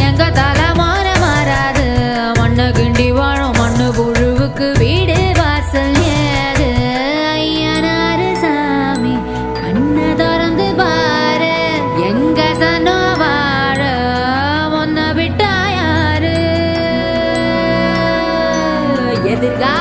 எங்க தலைமுறை மாறாது. மண்ணு கிண்டி வாழும் மண்ணு புழுவுக்கு வீடு வாசல் ஏது. ஐயனாரு சாமி கண்ணை திறந்து பாரு, எங்க சனோ வாழ ஒன்ன விட்டா யாரு? எதிர்கா